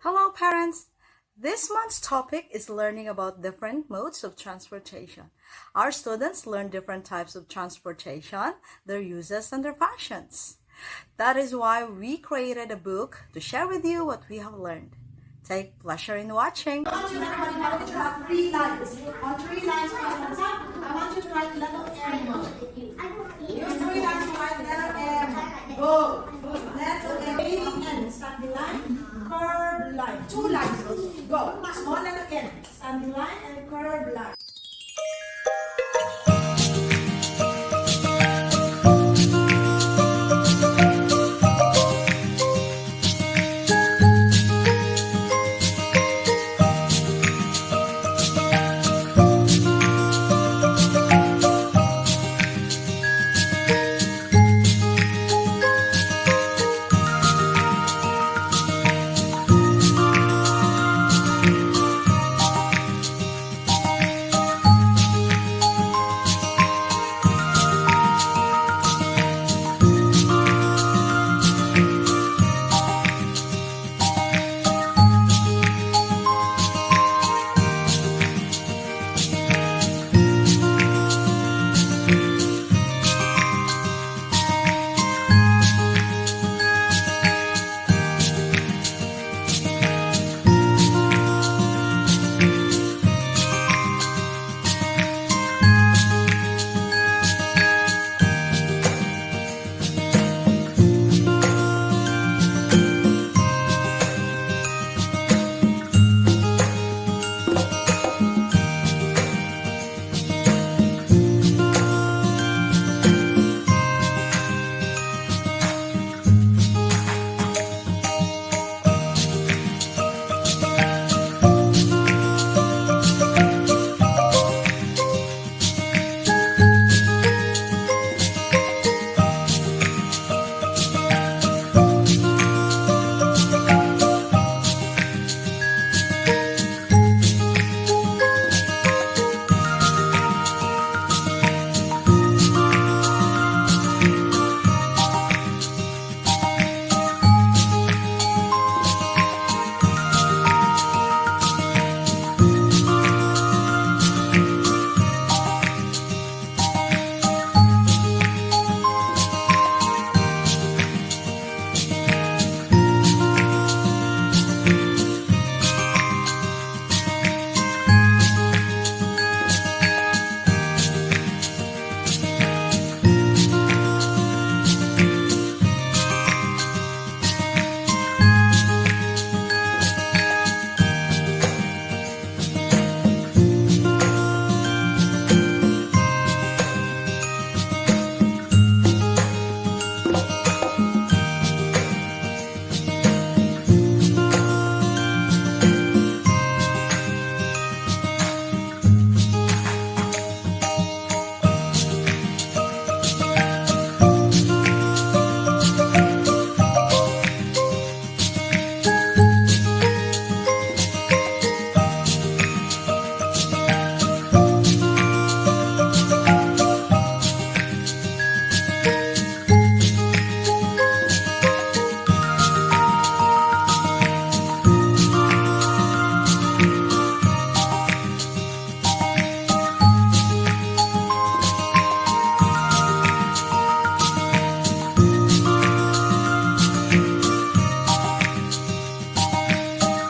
Hello, parents! This month's topic is learning about different modes of transportation. Our students learn different types of transportation, their uses, and their functions. That is why we created a book to share with you what we have learned. Take pleasure in watching. I want you everybody to have 3 lines. On 3 lines right on top, I want you to write letter M. Use 3 lines to write letter M. Go. Letter M. Beginning N. Standing line, curved line. 2 lines. Go. Small letter N. Standing line and curved line.